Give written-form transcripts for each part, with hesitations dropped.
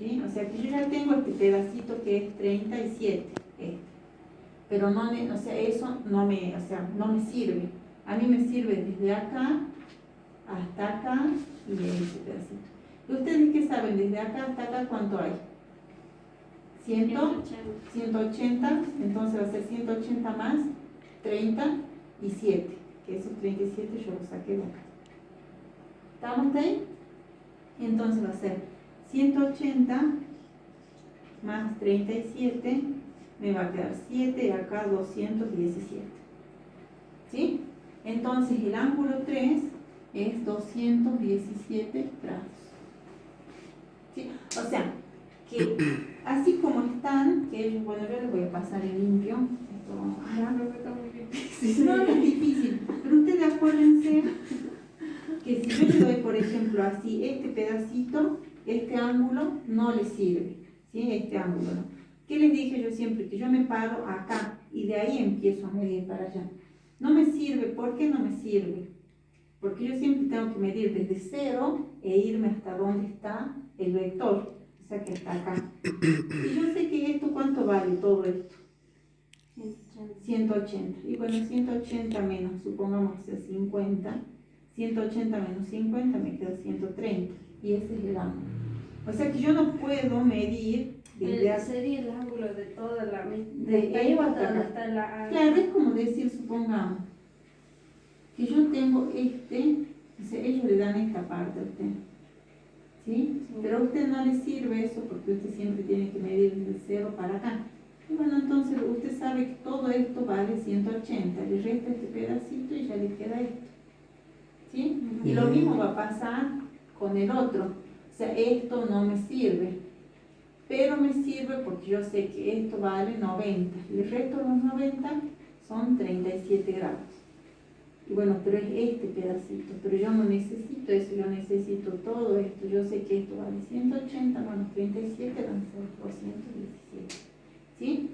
¿sí? O sea que yo ya tengo este pedacito que es 37, pero no me, o sea, eso no me, o sea, no me sirve. A mí me sirve desde acá hasta acá y este pedacito. ¿Y ustedes qué saben? Desde acá hasta acá, ¿cuánto hay? 180, entonces va a ser 180 más 37, que esos 37 yo los saqué de acá. ¿Estamos ahí? Entonces va a ser 180 más 37, me va a quedar 7 y acá 217. ¿Sí? Entonces el ángulo 3 es 217 grados. ¿Sí? O sea, que así como están, que ellos, bueno, yo les voy a pasar el limpio. No, no es difícil, pero ustedes acuérdense que si yo le doy, por ejemplo, así, este pedacito, este ángulo no le sirve, ¿sí? Este ángulo no. ¿Qué les dije yo siempre? Que yo me paro acá y de ahí empiezo a medir para allá. No me sirve, ¿por qué no me sirve? Porque yo siempre tengo que medir desde cero e irme hasta donde está el vector, o sea que está acá. Y yo sé que esto, ¿cuánto vale todo esto? 180. Y bueno, 180 menos, supongamos que sea 50. 180 menos 50 me queda 130. Y ese es el ángulo. O sea que yo no puedo medir desde sería el ángulo de toda la de ahí hasta acá. Está la... Claro, es como decir, supongamos, que yo tengo o sea, ellos le dan esta parte a usted. ¿Sí? Pero a usted no le sirve eso porque usted siempre tiene que medir desde cero para acá. Y bueno, entonces usted sabe que todo esto vale 180, le resta este pedacito y ya le queda esto. ¿Sí? Y lo mismo va a pasar con el otro. O sea, esto no me sirve, pero me sirve porque yo sé que esto vale 90. El resto de los 90 son 37 grados. Y bueno, pero es este pedacito, pero yo no necesito eso, yo necesito todo esto. Yo sé que esto vale 180 menos 37 van a ser 217. ¿Sí?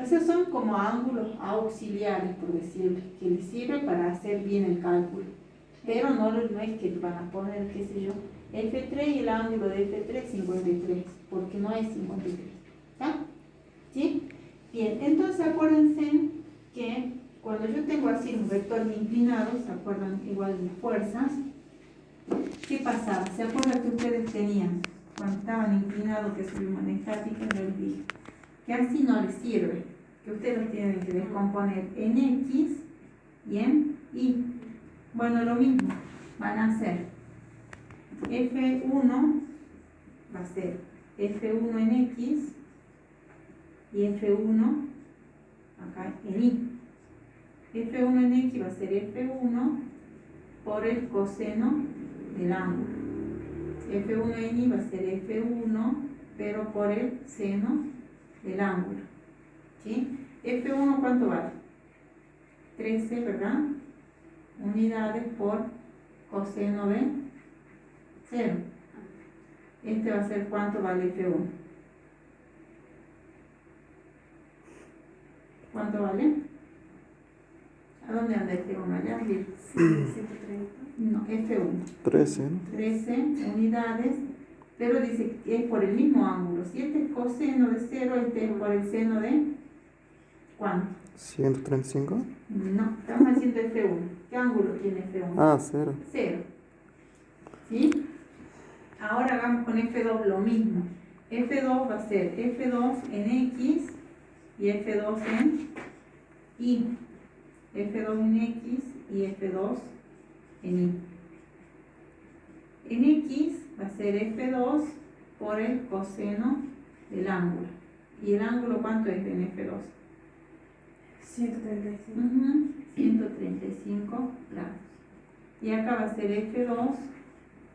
O sea, son como ángulos auxiliares, por decirlo, que les sirve para hacer bien el cálculo. Pero no es que van a poner, qué sé yo, F3 y el ángulo de F3 es 53, porque no es 53. ¿Está? ¿Sí? Bien, entonces acuérdense que cuando yo tengo así los vectores inclinados, ¿se acuerdan igual de las fuerzas? ¿Qué pasaba? ¿Se acuerdan que ustedes tenían, cuando estaban inclinados, que subimos en estática, yo les dije, que así no les sirve, que ustedes los tienen que descomponer en X y en Y? Bueno, lo mismo, van a hacer F1, va a ser F1 en X y F1 acá en Y. F1 en X va a ser F1 por el coseno del ángulo. F1 en Y va a ser F1, pero por el seno del ángulo. ¿Sí? F1, ¿cuánto vale? 13, ¿verdad? Unidades por coseno de 0. Este va a ser, ¿cuánto vale F1? ¿Cuánto vale? ¿A dónde anda F1? Allá, bien. 130. No, F1. 13, ¿no? 13 unidades, pero dice que es por el mismo ángulo. Si este es coseno de 0, este es por el seno de ¿cuánto? 135. No, estamos haciendo F1. ¿Qué ángulo tiene F1? Ah, 0. 0. ¿Sí? Ahora hagamos con F2 lo mismo. F2 va a ser F2 en X y F2 en Y. F2 en X y F2 en Y. En X va a ser F2 por el coseno del ángulo. ¿Y el ángulo cuánto es en F2? 135. 135 grados. Y acá va a ser F2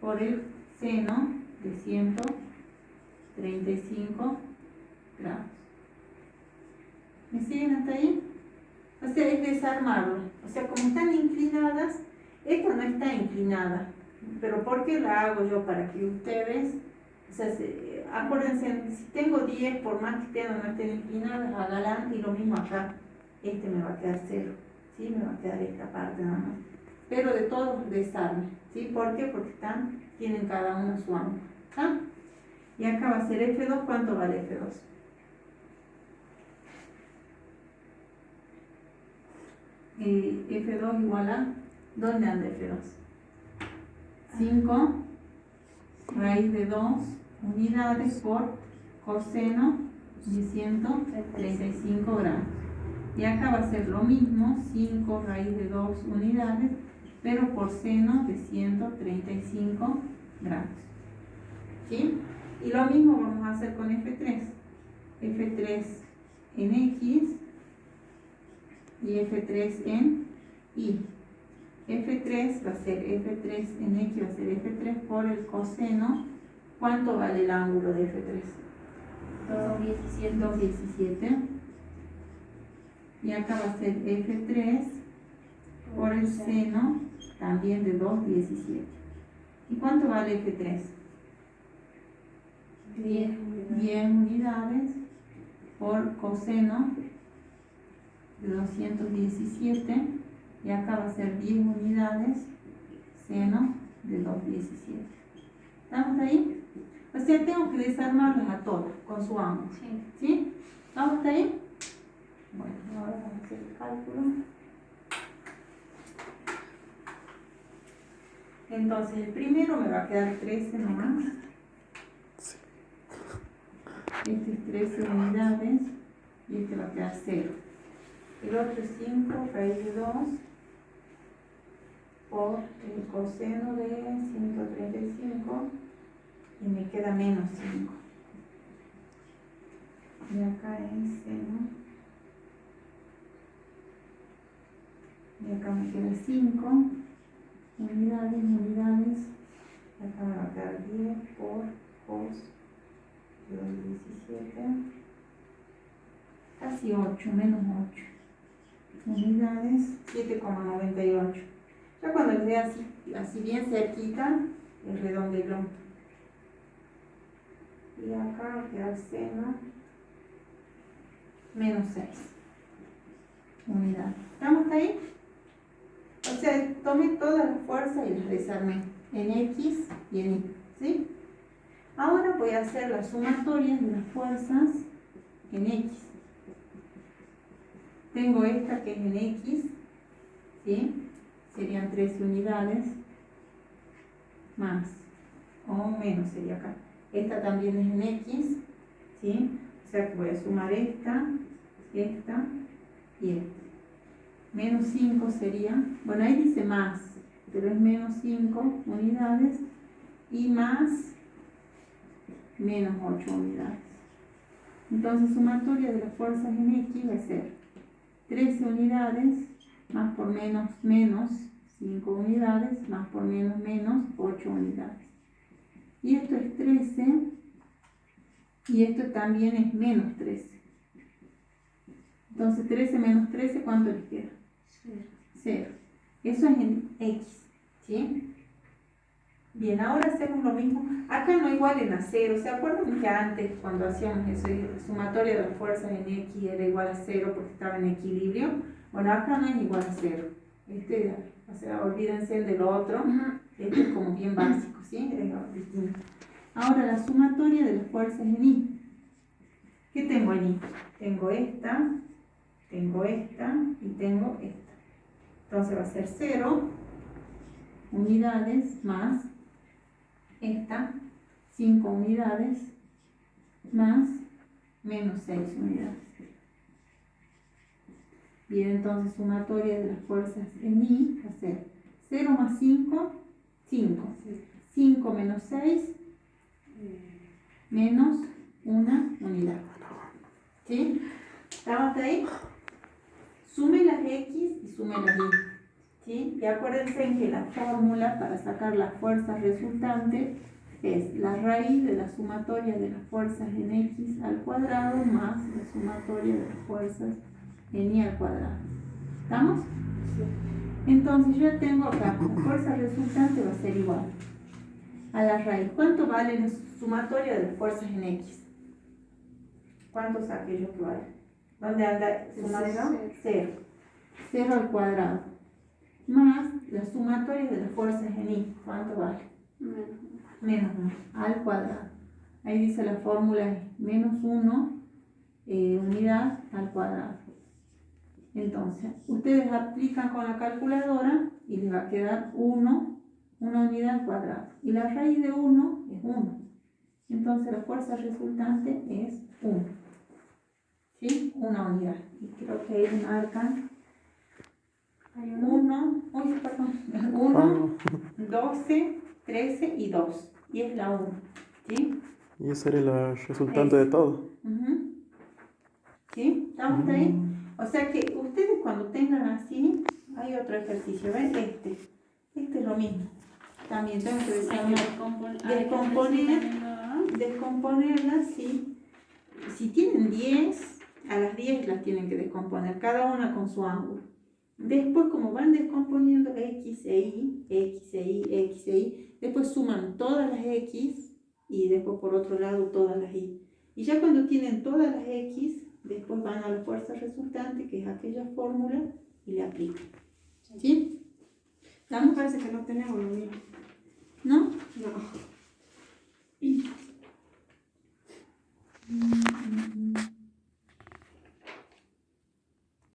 por el seno de 135 grados. ¿Me siguen hasta ahí? O sea, es desarmarlo. O sea, como están inclinadas, esta no está inclinada. Pero ¿por qué la hago yo? Para que ustedes, o sea, acuérdense, si tengo 10, por más que estén o no estén inclinadas, háganla, y lo mismo acá. Este me va a quedar 0, ¿sí? Me va a quedar esta parte nada más. Pero de todos desarme, ¿sí? ¿Por qué? Porque tienen cada uno su ángulo. ¿Ah? Y acá va a ser F2, ¿cuánto vale F2? F2 igual a, ¿dónde anda F2? 5 raíz de 2 unidades por coseno de 135 grados. Y acá va a ser lo mismo, 5 raíz de 2 unidades, pero por seno de 135 grados. ¿Sí? Y lo mismo vamos a hacer con F3. F3 en X y F3 en Y. F3 va a ser F3 en X, va a ser F3 por el coseno. ¿Cuánto vale el ángulo de F3? 217. Y acá va a ser F3 por el seno también de 217. ¿Y cuánto vale F3? 10 unidades por coseno de 217. Y acá va a ser 10 unidades seno de 217. ¿Estamos ahí? O sea, tengo que desarmarlas a todas con su ángulo. ¿Sí? ¿Estamos hasta ahí? Bueno, ahora vamos a hacer el cálculo. Entonces, el primero me va a quedar 13 nomás. Este es 13 unidades y este va a quedar 0. El otro es 5 raíz de 2 por el coseno de 135 y me queda menos 5. Y acá es seno. Y acá me queda 5 unidades. Y acá me va a quedar 10 por cos de 17. Casi 8, menos 8 unidades, 7,98. Ya cuando les dé así bien cerquita, el redondelón. Y acá va a quedar seno menos 6 unidades. ¿Estamos ahí? O sea, tomé todas las fuerzas y las desarmé en X y en Y. ¿Sí? Ahora voy a hacer las sumatorias de las fuerzas en X. Tengo esta que es en X, ¿sí? Serían 13 unidades, más o menos sería acá. Esta también es en X, ¿sí? O sea que voy a sumar esta y esta. Menos 5 sería, bueno, ahí dice más, pero es menos 5 unidades y más menos 8 unidades. Entonces, sumatoria de las fuerzas en X va a ser 13 unidades, más por menos, menos 5 unidades, más por menos, menos 8 unidades. Y esto es 13, y esto también es menos 13. Entonces, 13 menos 13, ¿cuánto les queda? 0. Eso es en X, ¿sí? Bien, ahora hacemos lo mismo. Acá no igualen a 0. ¿Se acuerdan que antes, cuando hacíamos eso, la sumatoria de las fuerzas en X era igual a 0 porque estaba en equilibrio? Bueno, acá no es igual a 0. O sea, olvídense de lo otro. Este es como bien básico, ¿sí? Es distinto. Ahora, la sumatoria de las fuerzas en Y. ¿Qué tengo en Y? Tengo esta y tengo esta. Entonces va a ser 0 unidades más esta, 5 unidades más menos 6 unidades. Bien, entonces sumatoria de las fuerzas en Y va a ser 0 más 5, 5. 5 menos 6, menos 1 unidad. ¿Sí? ¿Estamos ahí? Sume las X y sume las Y. ¿Sí? Y acuérdense que la fórmula para sacar las fuerzas resultantes es la raíz de la sumatoria de las fuerzas en X al cuadrado más la sumatoria de las fuerzas en Y al cuadrado. ¿Estamos? Sí. Entonces yo tengo acá, la fuerza resultante va a ser igual a la raíz. ¿Cuánto vale la sumatoria de las fuerzas en X? ¿Cuánto saqué yo que vale? ¿Dónde anda sumando? 0. 0 al cuadrado. Más la sumatoria de las fuerzas en Y. ¿Cuánto vale? Menos 1 al cuadrado. Ahí dice la fórmula es menos 1 unidad al cuadrado. Entonces, ustedes aplican con la calculadora y les va a quedar 1, una unidad al cuadrado. Y la raíz de 1 es 1. Entonces, la fuerza resultante es 1. ¿Sí? Una unidad. Y creo que ahí marcan Hay 1, 12, 13 y 2. Y es la 1. ¿Sí? Y ese era el resultante de todo. ¿Sí? ¿Estamos hasta ahí? O sea que ustedes cuando tengan así, hay otro ejercicio, ¿ven? Este es lo mismo. También tengo que descomponerlas, sí. Si tienen 10, a las 10 las tienen que descomponer, cada una con su ángulo. Después, como van descomponiendo X e Y, X e Y, X e Y, después suman todas las X y después por otro lado todas las Y. Y ya cuando tienen todas las X, después van a la fuerza resultante, que es aquella fórmula, y le aplican. ¿Sí? Me parece que no tenemos lo mismo. ¿No? No.